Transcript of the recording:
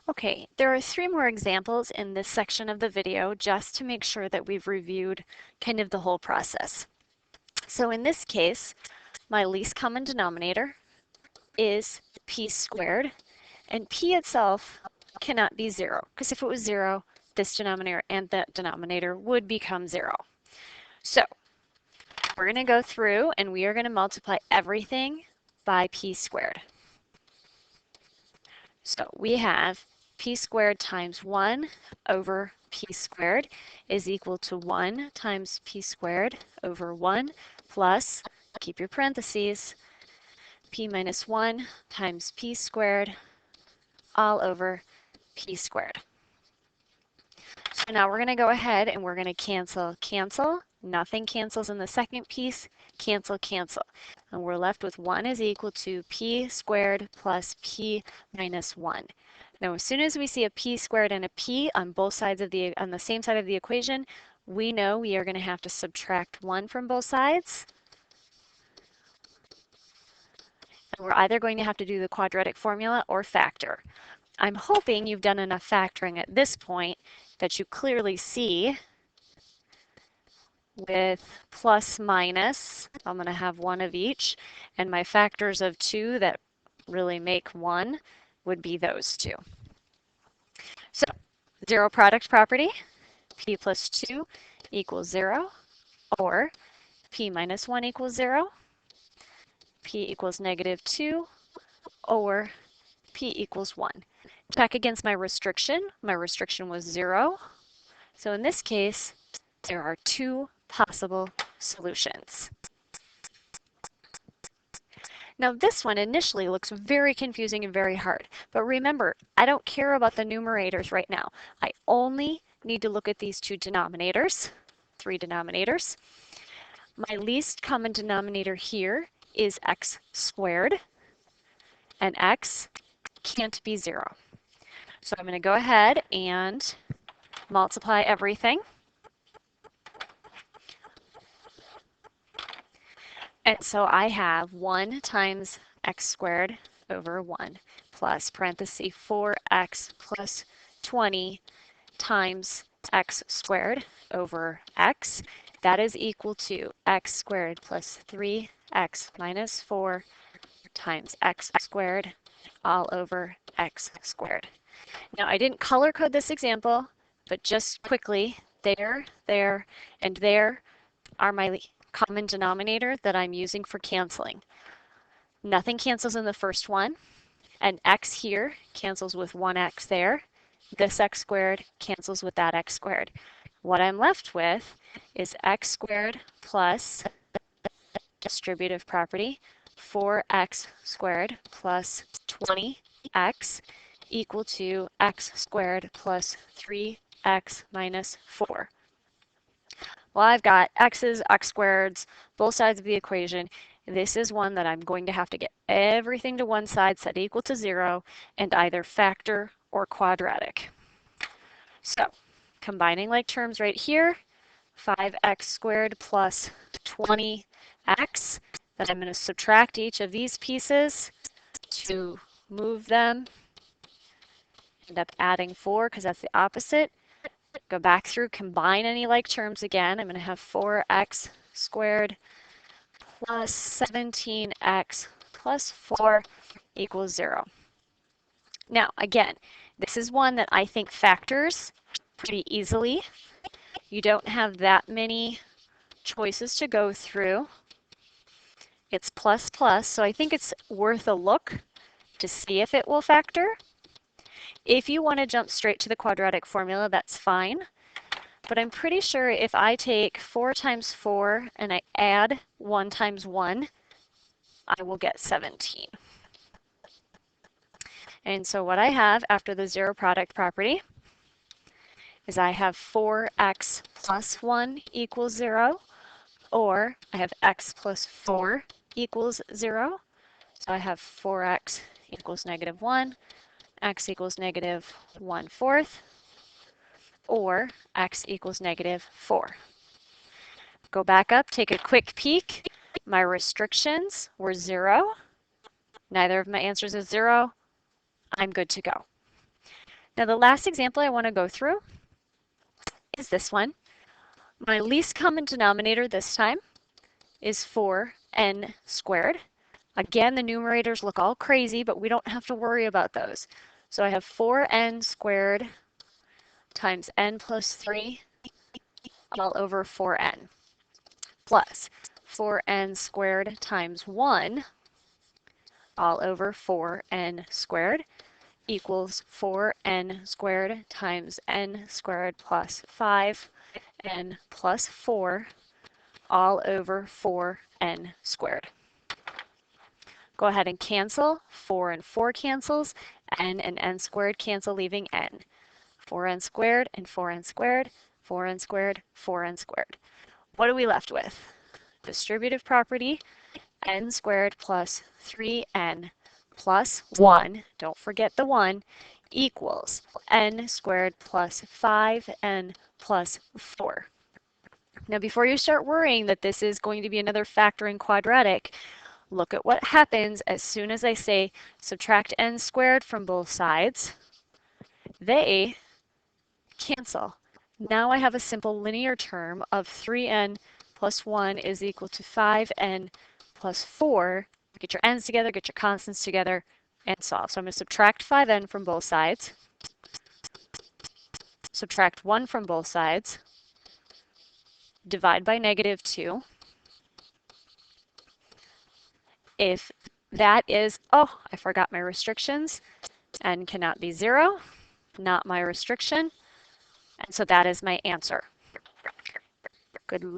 Okay, there are 3 more examples in this section of the video just to make sure that we've reviewed kind of the whole process. So in this case, my least common denominator is p squared, and p itself cannot be 0, because if it was 0, this denominator and that denominator would become 0. So we're going to go through and we are going to multiply everything by p squared. So we have p squared times 1 over p squared is equal to 1 times p squared over 1 plus, keep your parentheses, p minus 1 times p squared all over p squared. So now we're going to go ahead and we're going to cancel. Nothing cancels in the second piece. Cancel. And we're left with 1 is equal to p squared plus p minus 1. Now, as soon as we see a p squared and a p on both sides of on the same side of the equation, we know we are going to have to subtract 1 from both sides. And we're either going to have to do the quadratic formula or factor. I'm hoping you've done enough factoring at this point that you clearly see with plus minus, I'm going to have 1 of each, and my factors of 2 that really make 1 would be those 2. So, zero product property, p plus 2 equals 0, or p minus 1 equals 0, p equals negative 2, or p equals 1. Check against my restriction. My restriction was 0. So in this case, there are 2 possible solutions. Now this one initially looks very confusing and very hard, but remember, I don't care about the numerators right now. I only need to look at these 2 denominators, 3 denominators. My least common denominator here is x squared, and x can't be 0. So I'm going to go ahead and multiply everything. And so I have 1 times x squared over 1 plus parenthesis 4x plus 20 times x squared over x. That is equal to x squared plus 3x minus 4 times x squared all over x squared. Now I didn't color code this example, but just quickly, there, and there are my common denominator that I'm using for canceling. Nothing cancels in the first one, and x here cancels with 1x there. This x squared cancels with that x squared. What I'm left with is x squared plus distributive property 4x squared plus 20x equal to x squared plus 3x minus 4. Well, I've got x's, x squareds, both sides of the equation. This is one that I'm going to have to get everything to one side set equal to 0 and either factor or quadratic. So, combining like terms right here, 5x squared plus 20x, then I'm going to subtract each of these pieces to move them. End up adding 4 because that's the opposite. Go back through, combine any like terms again. I'm going to have 4x squared plus 17x plus 4 equals 0. Now, again, this is one that I think factors pretty easily. You don't have that many choices to go through. It's plus plus, so I think it's worth a look to see if it will factor. If you want to jump straight to the quadratic formula, that's fine. But I'm pretty sure if I take 4 times 4 and I add 1 times 1, I will get 17. And so what I have after the zero product property is I have 4x plus 1 equals 0, or I have x plus 4 equals 0. So I have 4x equals negative 1, x equals negative 1/4, or x equals negative 4. Go back up, take a quick peek. My restrictions were 0. Neither of my answers is 0. I'm good to go. Now the last example I want to go through is this one. My least common denominator this time is 4n squared. Again, the numerators look all crazy, but we don't have to worry about those. So I have 4n squared times n plus 3 all over 4n plus 4n squared times 1 all over 4n squared equals 4n squared times n squared plus 5n plus 4 all over 4n squared. Go ahead and cancel. 4 and 4 cancels. N and n squared cancel, leaving n. 4n squared and 4n squared, 4n squared, 4n squared. What are we left with? Distributive property, n squared plus 3n plus 1, don't forget the 1, equals n squared plus 5n plus 4. Now before you start worrying that this is going to be another factoring quadratic, look at what happens as soon as I say subtract n squared from both sides. They cancel. Now I have a simple linear term of 3n plus 1 is equal to 5n plus 4. Get your n's together, get your constants together, and solve. So I'm going to subtract 5n from both sides, subtract 1 from both sides, divide by -2. If that is, oh, I forgot my restrictions. N cannot be 0, not my restriction. And so that is my answer. Good